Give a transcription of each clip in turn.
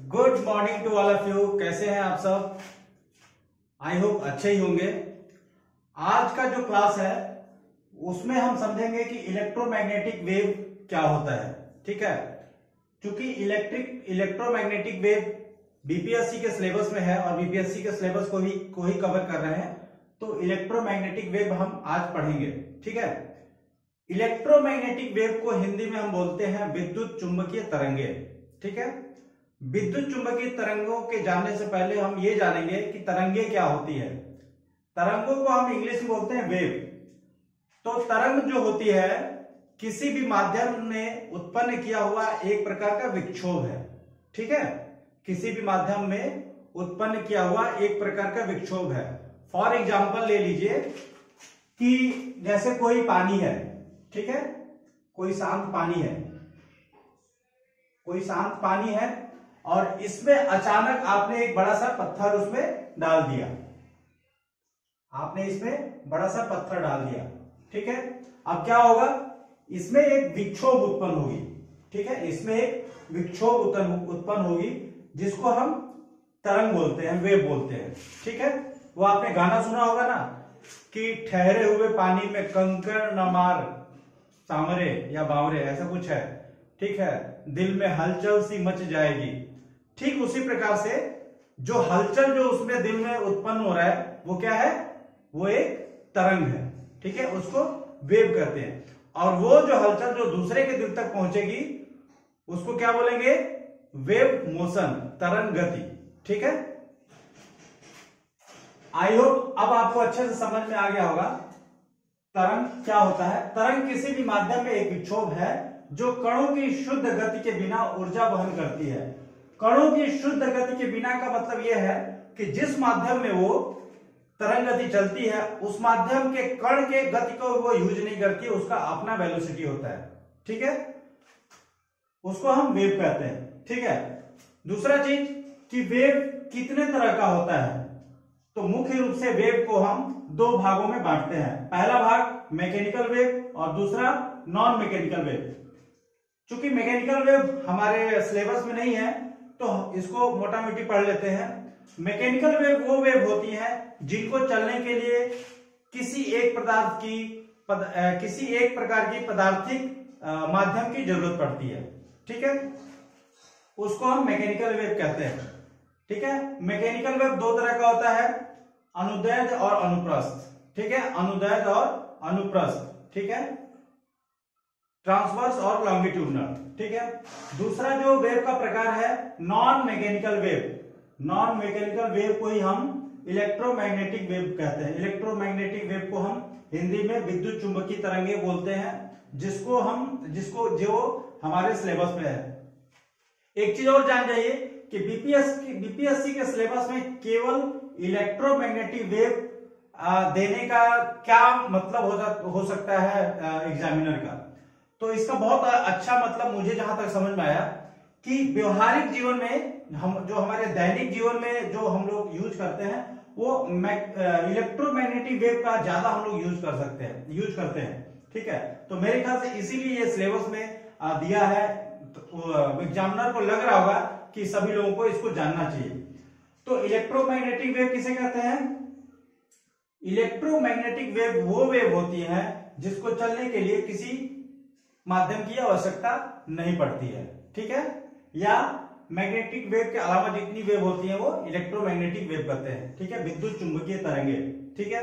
Good morning to all of you. कैसे हैं आप सब? आई होप अच्छे ही होंगे। आज का जो क्लास है उसमें हम समझेंगे कि इलेक्ट्रोमैग्नेटिक वेव क्या होता है। ठीक है, क्योंकि इलेक्ट्रोमैग्नेटिक वेव बीपीएससी के सिलेबस में है और बीपीएससी के सिलेबस को ही कवर कर रहे हैं, तो इलेक्ट्रोमैग्नेटिक वेव हम आज पढ़ेंगे। ठीक है, इलेक्ट्रोमैग्नेटिक वेव को हिंदी में हम बोलते हैं विद्युत चुंबकीय तरंगे। ठीक है, विद्युत चुंबकीय तरंगों के जानने से पहले हम ये जानेंगे कि तरंगे क्या होती है। तरंगों को हम इंग्लिश में बोलते हैं वेव। तो तरंग जो होती है किसी भी माध्यम में उत्पन्न किया हुआ एक प्रकार का विक्षोभ है। ठीक है, किसी भी माध्यम में उत्पन्न किया हुआ एक प्रकार का विक्षोभ है। फॉर एग्जाम्पल ले लीजिए कि जैसे कोई पानी है, ठीक है, कोई शांत पानी है और इसमें अचानक आपने एक बड़ा सा पत्थर उसमें डाल दिया। ठीक है, अब क्या होगा, इसमें एक विक्षोभ उत्पन्न होगी। ठीक है, इसमें एक विक्षोभ उत्पन्न होगी जिसको हम तरंग बोलते हैं, वेव बोलते हैं। ठीक है, वो आपने गाना सुना होगा ना कि ठहरे हुए पानी में कंकड़ न मार सांवरे या बावरे, ऐसा कुछ है। ठीक है, दिल में हलचल सी मच जाएगी। ठीक उसी प्रकार से जो हलचल जो उसमें दिल में उत्पन्न हो रहा है वो क्या है, वो एक तरंग है। ठीक है, उसको वेव कहते हैं। और वो जो हलचल जो दूसरे के दिल तक पहुंचेगी उसको क्या बोलेंगे, वेव मोशन, तरंग गति। ठीक है, आई होप अब आपको अच्छे से समझ में आ गया होगा तरंग क्या होता है। तरंग किसी भी माध्यम में एक विक्षोभ है जो कणों की शुद्ध गति के बिना ऊर्जा वहन करती है। कणों की शुद्ध गति के बिना का मतलब यह है कि जिस माध्यम में वो तरंग गति चलती है उस माध्यम के कण के गति को वो यूज नहीं करती, उसका अपना वेलोसिटी होता है। ठीक है, उसको हम वेव कहते हैं। ठीक है, दूसरा चीज कि वेव कितने तरह का होता है, तो मुख्य रूप से वेव को हम दो भागों में बांटते हैं। पहला भाग मैकेनिकल वेव और दूसरा नॉन मैकेनिकल वेव। चूंकि मैकेनिकल वेव हमारे सिलेबस में नहीं है तो इसको मोटा मोटी पढ़ लेते हैं। मैकेनिकल वेव वो वेव होती है जिनको चलने के लिए किसी एक प्रकार की पदार्थिक माध्यम की जरूरत पड़ती है। ठीक है, उसको हम मैकेनिकल वेव कहते हैं। ठीक है, मैकेनिकल वेव दो तरह का होता है, अनुदैर्ध्य और अनुप्रस्थ। ठीक है, अनुदैर्ध्य और अनुप्रस्थ। ठीक है, ट्रांसवर्स और लॉन्गिट्यूडनल। ठीक है, दूसरा जो वेव का प्रकार है non mechanical wave. Non mechanical wave को ही हम इलेक्ट्रोमैग्नेटिक वेव कहते हैं। इलेक्ट्रोमैग्नेटिक वेव को हम हिंदी में विद्युत चुंबकीय तरंगे बोलते हैं, जिसको जो हमारे सिलेबस में है। एक चीज और जान जाइए कि बीपीएससी के सिलेबस में केवल इलेक्ट्रोमैग्नेटिक वेव देने का क्या मतलब हो सकता है एग्जामिनर का, तो इसका बहुत अच्छा मतलब मुझे जहां तक समझ में आया कि व्यवहारिक जीवन में हमारे दैनिक जीवन में जो हम लोग यूज करते हैं वो इलेक्ट्रोमैग्नेटिक वेव का ज्यादा हम लोग यूज करते हैं। ठीक है, तो मेरे ख्याल से इसीलिए ये सिलेबस में दिया है, तो एग्जामिनर को लग रहा होगा कि सभी लोगों को इसको जानना चाहिए। तो इलेक्ट्रोमैग्नेटिक वेव किसे कहते हैं? इलेक्ट्रोमैग्नेटिक वेव वो वेव होती है जिसको चलने के लिए किसी माध्यम की आवश्यकता नहीं पड़ती है। ठीक है, या मैग्नेटिक वेव के अलावा जितनी वेव होती है वो इलेक्ट्रोमैग्नेटिक वेव कहते हैं। ठीक है, विद्युत चुंबकीय तरंगे। ठीक है,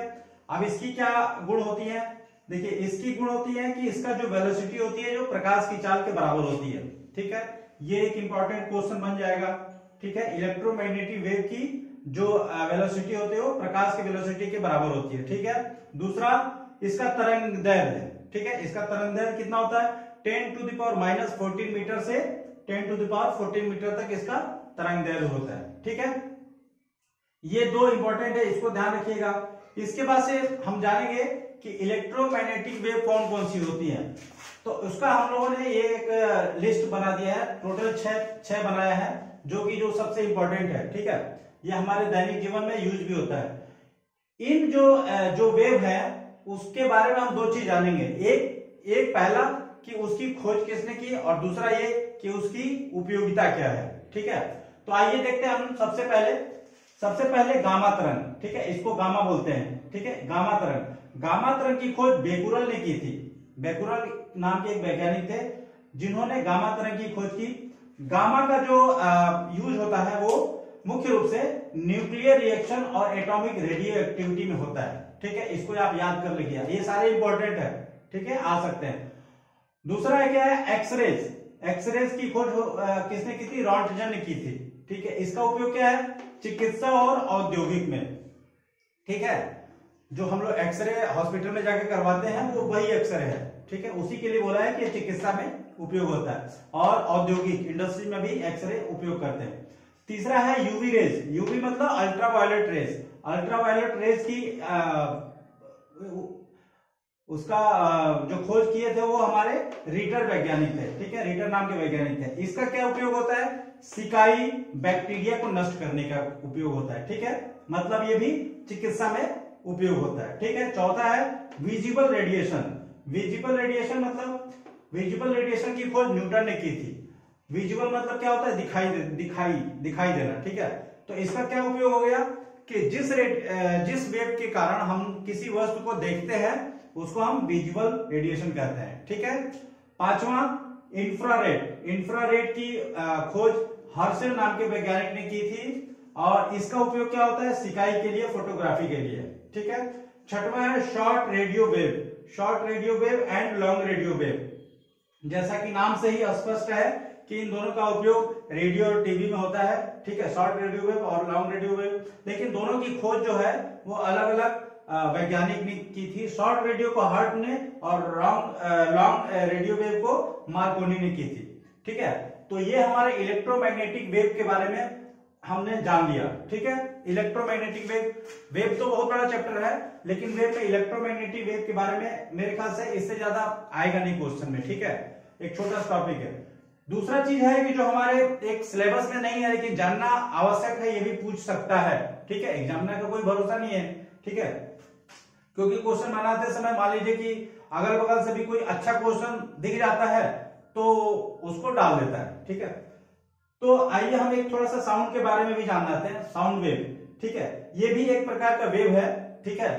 अब इसकी क्या गुण होती है? देखिए, इसकी गुण होती है कि इसका जो वेलोसिटी होती है जो प्रकाश की चाल के बराबर होती है। ठीक है, ये एक इंपॉर्टेंट क्वेश्चन बन जाएगा। ठीक है, इलेक्ट्रोमैग्नेटिक वेव की जो वेलोसिटी होती है वो प्रकाश की वेलोसिटी के बराबर होती है। ठीक है, दूसरा इसका तरंग दैर्ध्य। ठीक है, इसका तरंग दैर्ध्य कितना होता है? 10⁻⁻14 मीटर से 10⁻14 मीटर तक इसका तरंग दैर्ध्य होता है। ठीक है, ये दो इंपॉर्टेंट है, इसको ध्यान रखिएगा। इसके बाद से हम जानेंगे कि इलेक्ट्रोमैग्नेटिक वेव कौन कौन सी होती है। तो उसका हम लोगों ने ये एक लिस्ट बना दिया है, टोटल छह बनाया है, जो सबसे इंपॉर्टेंट है। ठीक है, ये हमारे दैनिक जीवन में यूज भी होता है। इन जो वेव है उसके बारे में हम दो चीज जानेंगे। एक पहला कि उसकी खोज किसने की और दूसरा ये कि उसकी उपयोगिता क्या है। ठीक है, तो आइए देखते हैं हम सबसे पहले गामा तरंग, ठीक है, इसको गामा बोलते हैं, ठीक है। गामा तरंग की खोज बेकुरल ने की थी। बेकुरल नाम के एक वैज्ञानिक थे जिन्होंने गामा तरंग की खोज की। गामा का जो यूज होता है वो मुख्य रूप से न्यूक्लियर रिएक्शन और एटॉमिक रेडियो एक्टिविटी में होता है, ठीक है। इसको आप याद कर लीजिए, ये सारे इंपॉर्टेंट है, ठीक है, आ सकते हैं। दूसरा है क्या है, एक्सरेज। एक्सरेज की खोज किसने की थी? रॉन्टजन ने की थी, ठीक है। इसका उपयोग क्या है? चिकित्सा और औद्योगिक में, ठीक है। जो हम लोग एक्सरे हॉस्पिटल में जाके करवाते हैं वो वही एक्सरे है, ठीक है, उसी के लिए बोला है कि चिकित्सा में उपयोग होता है और औद्योगिक इंडस्ट्री में भी एक्सरे उपयोग करते हैं। तीसरा है यूवी रेज। यूवी मतलब अल्ट्रावायलेट रेज। अल्ट्रावायलेट रेज की उसका जो खोज किए थे वो हमारे रीटर वैज्ञानिक थे, ठीक है, रीटर नाम के वैज्ञानिक थे। इसका क्या उपयोग होता है? सिकाई बैक्टीरिया को नष्ट करने का उपयोग होता है, ठीक है, मतलब ये भी चिकित्सा में उपयोग होता है, ठीक है। चौथा है विजिबल रेडिएशन। विजिबल रेडिएशन मतलब विजिबल रेडिएशन की खोज न्यूटन ने की थी। विजुअल मतलब क्या होता है? दिखाई देना, ठीक है। तो इसका क्या उपयोग हो गया कि जिस वेव के कारण हम किसी वस्तु को देखते हैं उसको हम विजुअल रेडिएशन कहते हैं, ठीक है। पांचवा इंफ्रारेड। इंफ्रारेड की खोज हर्शल नाम के वैज्ञानिक ने की थी और इसका उपयोग क्या होता है? सिकाई के लिए, फोटोग्राफी के लिए, ठीक है। छठवां है short radio wave. Short radio wave and long radio wave. जैसा कि नाम से ही स्पष्ट है कि इन दोनों का उपयोग रेडियो और टीवी में होता है, ठीक है, शॉर्ट रेडियो वेव और लॉन्ग रेडियो वेव। लेकिन दोनों की खोज जो है वो अलग अलग वैज्ञानिक ने की थी। शॉर्ट रेडियो को हर्ट ने और लॉन्ग रेडियो वेव को मार्कोनी ने की थी, ठीक है। तो ये हमारे इलेक्ट्रोमैग्नेटिक वेव के बारे में हमने जान लिया, ठीक है। इलेक्ट्रोमैग्नेटिक वेव तो बहुत बड़ा चैप्टर है, लेकिन वेव में इलेक्ट्रोमैग्नेटिक वेव के बारे में मेरे ख्याल से इससे ज्यादा आएगा नहीं क्वेश्चन में, ठीक है, एक छोटा सा टॉपिक है। दूसरा चीज है कि जो हमारे एक सिलेबस में नहीं है लेकिन जानना आवश्यक है, ये भी पूछ सकता है, ठीक है। एग्जामिनर का कोई भरोसा नहीं है, ठीक है, क्योंकि क्वेश्चन बनाते समय मान लीजिए कि अगल बगल से भी कोई अच्छा क्वेश्चन दिख जाता है तो उसको डाल देता है, ठीक है। तो आइए हम एक थोड़ा सा साउंड के बारे में भी जान लेते हैं। साउंड वेव, ठीक है, ये भी एक प्रकार का वेव है, ठीक है।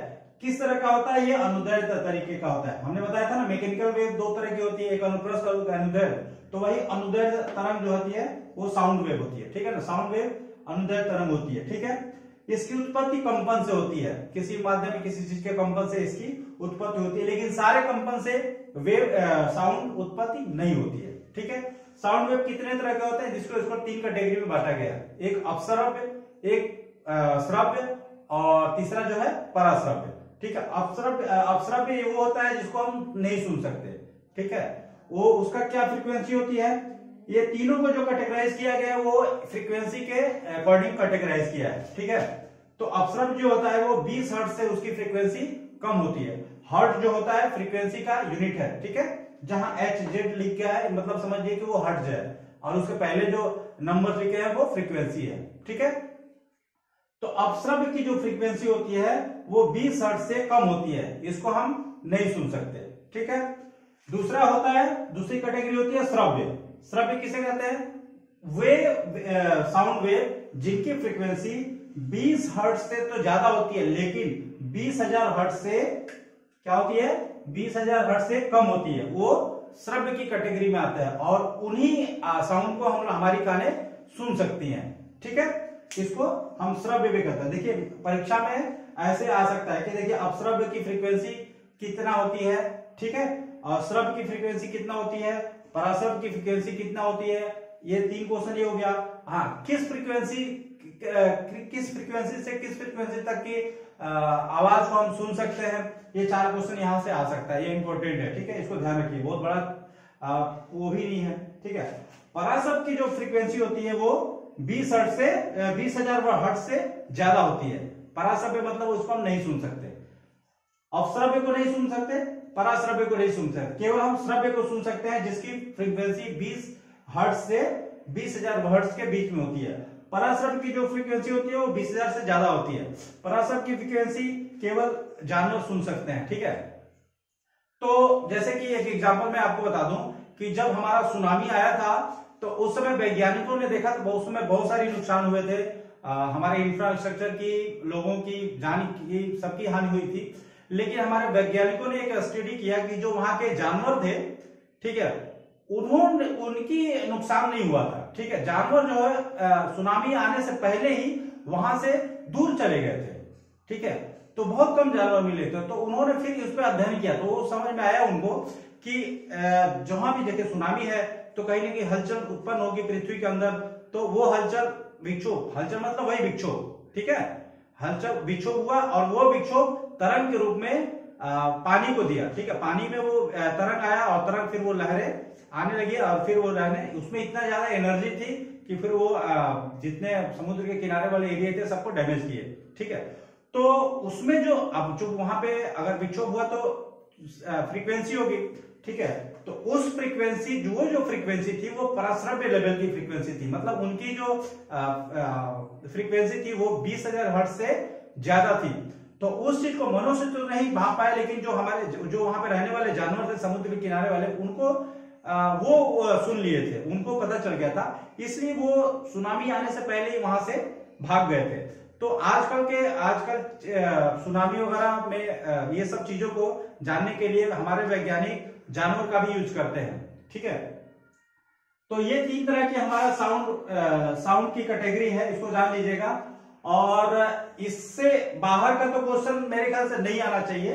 किस तरह का होता है? ये अनुदैर्ध्य तरीके का होता है। हमने बताया था ना मैकेनिकल वेव दो तरह की होती है, एक अनुप्रस्थ और अनुदैर्ध्य। तो वही अनुदैर्ध्य तरंग जो होती है वो साउंड वेव होती है, ठीक है ना। साउंड वेव अनुदैर्ध्य तरंग होती है, ठीक है। इसकी उत्पत्ति कंपन से होती है, किसी माध्यम में किसी चीज के कंपन से इसकी उत्पत्ति होती है, लेकिन सारे कंपन से वेव साउंड उत्पत्ति नहीं होती है, ठीक है। साउंड वेव कितने तरह के होते हैं जिसको इसको तीन कैटेगरी में बांटा गया है, एक अपश्रव्य, एक श्रव्य और तीसरा जो है पराश्रव्य, ठीक है। अपश्रव्य वो होता है जिसको हम नहीं सुन सकते, ठीक है, वो उसका क्या फ्रीक्वेंसी होती है? ये तीनों को जो कैटेगराइज किया गया है वो फ्रीक्वेंसी के अकॉर्डिंग कैटेगराइज किया है, ठीक है। तो अपश्रव्य जो होता है वो 20 हर्ट्ज से उसकी फ्रीक्वेंसी कम होती है। हर्ट्ज जो होता है फ्रीक्वेंसी का यूनिट है, ठीक है, जहां HZ लिख गया है मतलब समझिए कि वो हर्ट्ज है और उसके पहले जो नंबर लिखे हैं वो फ्रीक्वेंसी है, ठीक है। तो अपश्रव्य की जो फ्रीक्वेंसी होती है वो 20 हर्ट्ज से कम होती है, इसको हम नहीं सुन सकते, ठीक है। दूसरा होता है, दूसरी कैटेगरी होती है श्रव्य। श्रव्य किसे कहते हैं? वे साउंड वेव जिनकी फ्रीक्वेंसी 20 हर्ट्ज से तो ज्यादा होती है लेकिन 20,000 हर्ट्ज से क्या होती है? 20,000 हर्ट्ज से कम होती है, वो श्रव्य की कैटेगरी में आता है और उन्हीं साउंड को हम हमारी कानें सुन सकती हैं, ठीक है। इसको हम श्रव्य भी कहते हैं। देखिए परीक्षा में ऐसे आ सकता है कि देखिए अपश्रव्य की फ्रीक्वेंसी कितना होती है, ठीक है, और श्रव्य की फ्रीक्वेंसी कितना होती है, पराश्रव्य की फ्रीक्वेंसी कितना होती है। ये तीन क्वेश्चन ये हो गया। हाँ, किस फ्रीक्वेंसी से किस फ्रीक्वेंसी तक की आवाज को हम सुन सकते हैं, ये चार क्वेश्चन यहां से आ सकता है, ये इंपॉर्टेंट है, ठीक है, इसको ध्यान रखिए, बहुत बड़ा वो भी नहीं है, ठीक है। पराश्रव्य की जो फ्रीक्वेंसी होती है वो 20,000 हर्ट्ज से ज्यादा होती है। पराश्रव्य मतलब उसको हम नहीं सुन सकते, अपश्रव्य को नहीं सुन सकते, पराश्रव्य को नहीं सुन सकते, केवल हम श्रव्य को सुन सकते हैं जिसकी फ्रीक्वेंसी 20 हर्ट्ज से 20,000 हर्ट्ज के बीच में होती है। पराश्रव्य की जो फ्रीक्वेंसी होती है वो 20,000 से ज्यादा होती है। पराश्रव्य की फ्रीक्वेंसी केवल जानवर सुन सकते हैं, ठीक है। तो जैसे कि एक एग्जांपल मैं आपको बता दूं कि जब हमारा सुनामी आया था तो उस समय वैज्ञानिकों ने देखा तो उस समय बहुत सारी नुकसान हुए थे, हमारे इंफ्रास्ट्रक्चर की, लोगों की जान की, सबकी हानि हुई थी। लेकिन हमारे वैज्ञानिकों ने एक स्टडी किया कि जो वहां के जानवर थे, ठीक है, उनकी नुकसान नहीं हुआ था। ठीक है, जानवर जो है सुनामी आने से पहले ही वहां से दूर चले गए थे। ठीक है, तो बहुत कम जानवर मिले थे। तो उन्होंने फिर इस पर अध्ययन किया, तो वो समझ में आया उनको कि जहां भी देखिए सुनामी है तो कहीं ना कहीं हलचल उत्पन्न होगी पृथ्वी के अंदर, तो वो हलचल विक्षोभ, हलचल मतलब वही विक्षोभ, ठीक है, हलचल विक्षोभ हुआ और वो विक्षोभ तरंग के रूप में पानी को दिया। ठीक है, पानी में वो तरंग आया और तरंग फिर वो लहरें आने लगी और फिर वो रहने, उसमें इतना ज्यादा एनर्जी थी कि फिर वो जितने समुद्र के किनारे वाले एरिया थे सबको डैमेज किए। ठीक है, तो उसमें जो अब जो वहां पे अगर विक्षोभ हुआ तो फ्रीक्वेंसी होगी। ठीक है, तो उस फ्रीक्वेंसी जो फ्रीक्वेंसी थी वो पराश्रव्य लेवल की फ्रीक्वेंसी थी, मतलब उनकी जो फ्रीक्वेंसी थी वो 20,000 हर्ट्ज से ज्यादा थी। तो उस चीज को मनुष्य तो नहीं भाप पाया, लेकिन जो हमारे जो वहां पे रहने वाले जानवर थे समुद्र के किनारे वाले, उनको वो सुन लिए थे, उनको पता चल गया था, इसलिए वो सुनामी आने से पहले ही वहां से भाग गए थे। तो आजकल सुनामी वगैरह में ये सब चीजों को जानने के लिए हमारे वैज्ञानिक जानवर का भी यूज करते हैं। ठीक है, तो ये 3 तरह की हमारा साउंड की कैटेगरी है, इसको जान लीजिएगा। और इससे बाहर का तो क्वेश्चन मेरे ख्याल से नहीं आना चाहिए।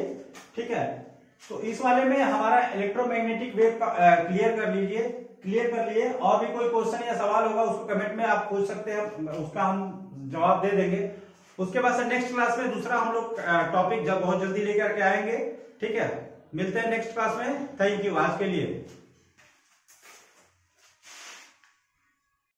ठीक है, तो इस वाले में हमारा इलेक्ट्रोमैग्नेटिक वेव क्लियर कर लिए। और भी कोई क्वेश्चन या सवाल होगा उसको कमेंट में आप पूछ सकते हैं, उसका हम जवाब दे देंगे। उसके बाद से नेक्स्ट क्लास में दूसरा हम लोग टॉपिक बहुत जल्दी लेकर के आएंगे। ठीक है, मिलते हैं नेक्स्ट क्लास में। थैंक यू आज के लिए।